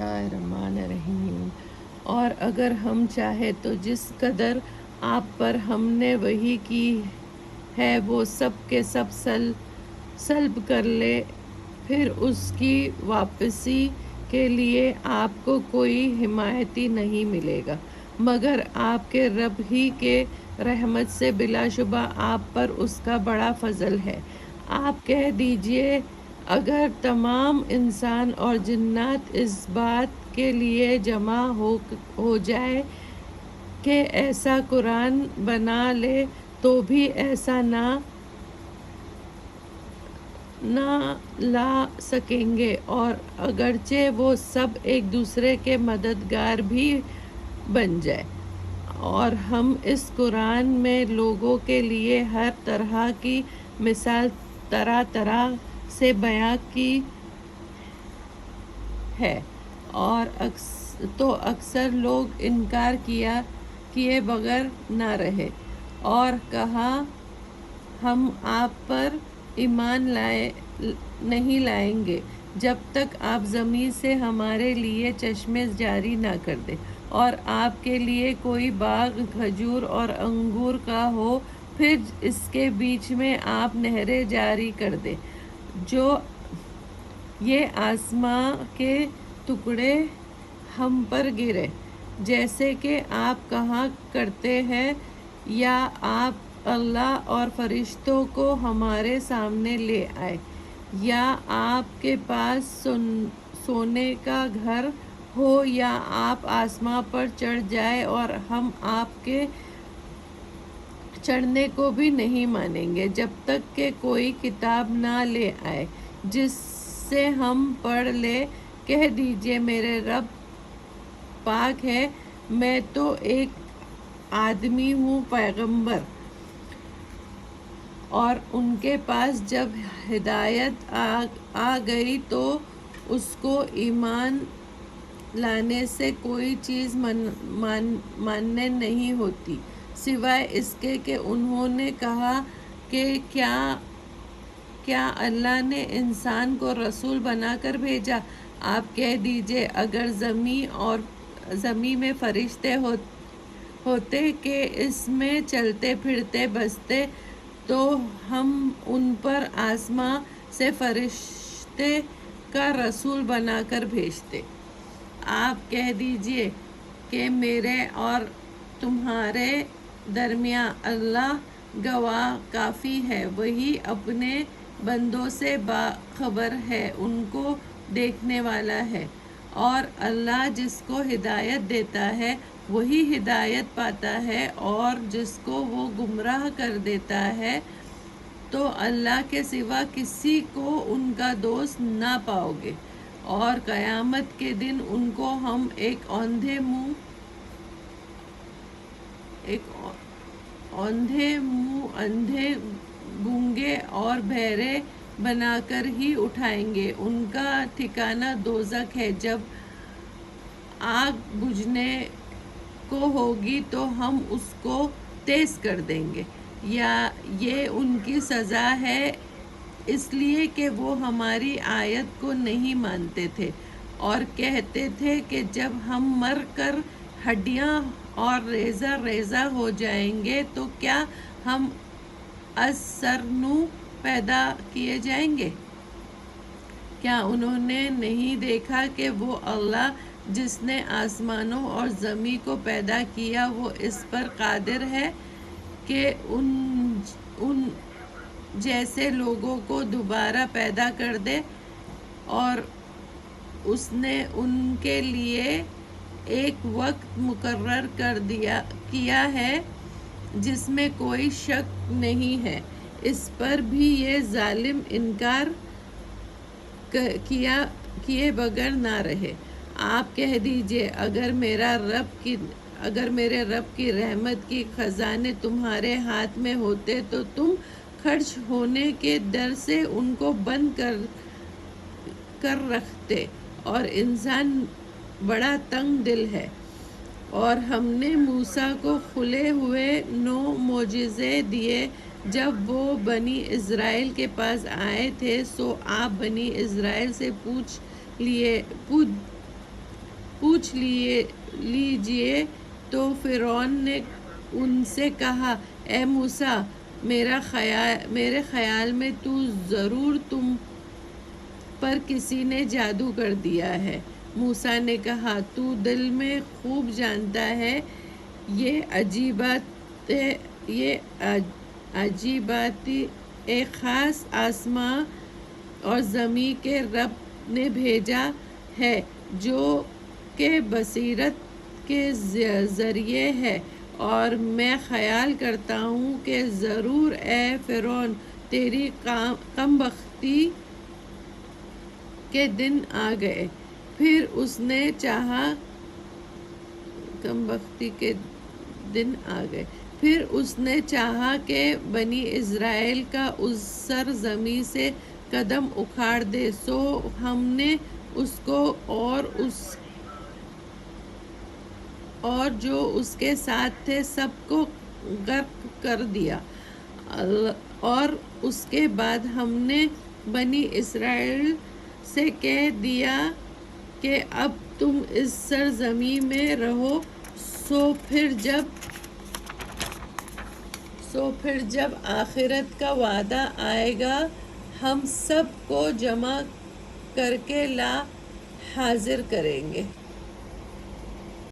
اللہ الرحمن الرحیم۔ اور اگر ہم چاہیں تو جس قدر آپ پر ہم نے وحی کی ہے وہ سب کے سب سلب کر لے، پھر اس کی واپسی کے لیے آپ کو کوئی حمایتی نہیں ملے گا مگر آپ کے رب ہی کے رحمت سے، بلا شبہ آپ پر اس کا بڑا فضل ہے۔ آپ کہہ دیجئے اگر تمام انسان اور جنات اس بات کے لیے جمع ہو جائے کہ ایسا قرآن بنا لے تو بھی ایسا نہ لا سکیں گے، اور اگرچہ وہ سب ایک دوسرے کے مددگار بھی بن جائے۔ اور ہم اس قرآن میں لوگوں کے لیے ہر طرح کی مثال طرح طرح سے بیان کی ہے، اور تو اکثر لوگ انکار کیے بغیر نہ رہے، اور کہا ہم آپ پر ایمان نہیں لائیں گے جب تک آپ زمین سے ہمارے لیے چشمے جاری نہ کر دیں، اور آپ کے لیے کوئی باغ کھجور اور انگور کا ہو، پھر اس کے بیچ میں آپ نہریں جاری کر دیں، جو یہ آسماں کے ٹکڑے ہم پر گرے، جیسے کہ آپ کہا کرتے ہیں، یا آپ اللہ اور فرشتوں کو ہمارے سامنے لے آئیں، یا آپ کے پاس سونے کا گھر ہو، یا آپ آسماں پر چڑھ جائیں، اور ہم آپ کے چڑھنے کو بھی نہیں مانیں گے جب تک کہ کوئی کتاب نہ لے آئے جس سے ہم پڑھ لیں۔ کہہ دیجئے میرے رب پاک ہے، میں تو ایک آدمی ہوں، پیغمبر، اور ان کے پاس جب ہدایت آ گئی تو اس کو ایمان لانے سے کوئی چیز ماننے نہیں ہوتی سوائے اس کے کہ انہوں نے کہا کہ کیا اللہ نے انسان کو رسول بنا کر بھیجا۔ آپ کہہ دیجئے اگر زمین میں فرشتے ہوتے کہ اس میں چلتے پھرتے بستے تو ہم ان پر آسماں سے فرشتے کا رسول بنا کر بھیجتے۔ آپ کہہ دیجئے کہ میرے اور تمہارے درمیان اللہ گواہ کافی ہے، وہی اپنے بندوں سے باخبر ہے، ان کو دیکھنے والا ہے، اور اللہ جس کو ہدایت دیتا ہے وہی ہدایت پاتا ہے، اور جس کو وہ گمراہ کر دیتا ہے تو اللہ کے سوا کسی کو ان کا دوست نہ پاؤ گے، اور قیامت کے دن ان کو ہم ایک اوندھے منہ اندھے گونگے اور بہرے بنا کر ہی اٹھائیں گے۔ ان کا ٹھکانہ دوزخ ہے، جب آگ بجھنے کو ہوگی تو ہم اس کو تیز کر دیں گے، یا یہ ان کی سزا ہے اس لیے کہ وہ ہماری آیت کو نہیں مانتے تھے، اور کہتے تھے کہ جب ہم مر کر ہڈیاں اور ریزہ ریزہ ہو جائیں گے تو کیا ہم از سر نو پیدا کیے جائیں گے۔ کیا انہوں نے نہیں دیکھا کہ وہ اللہ جس نے آسمانوں اور زمین کو پیدا کیا وہ اس پر قادر ہے کہ ان جیسے لوگوں کو دوبارہ پیدا کر دے، اور اس نے ان کے لیے ایک وقت مقرر کیا ہے جس میں کوئی شک نہیں ہے، اس پر بھی یہ ظالم انکار کیے بغیر نہ رہے۔ آپ کہہ دیجئے اگر میرے رب کی رحمت کے خزانے تمہارے ہاتھ میں ہوتے تو تم خرچ ہونے کے ڈر سے ان کو بند کر رکھتے، اور انسان بڑا تنگ دل ہے۔ اور ہم نے موسیٰ کو کھلے ہوئے 9 معجزے دیے جب وہ بنی اسرائیل کے پاس آئے تھے، سو آپ بنی اسرائیل سے پوچھ پوچھ لیجئے۔ تو فرعون نے ان سے کہا، اے موسیٰ، میرے خیال میں تو ضرور تم پر کسی نے جادو کر دیا ہے۔ موسیٰ نے کہا، تو دل میں خوب جانتا ہے، یہ عجیبات ایک خاص آسماں اور زمین کے رب نے بھیجا ہے، جو کہ بصیرت کے ذریعے ہے، اور میں خیال کرتا ہوں کہ ضرور اے فرعون تیری کم بختی کے دن آ گئے۔ پھر اس نے چاہا کہ بنی اسرائیل کا اس سرزمین سے قدم اکھاڑ دے، سو ہم نے اس کو اور جو اس کے ساتھ تھے سب کو غرق کر دیا۔ اور اس کے بعد ہم نے بنی اسرائیل سے کہہ دیا کہ اب تم اس سرزمین میں رہو۔ سو پھر جب آخرت کا وعدہ آئے گا، ہم سب کو جمع کر کے حاضر کریں گے۔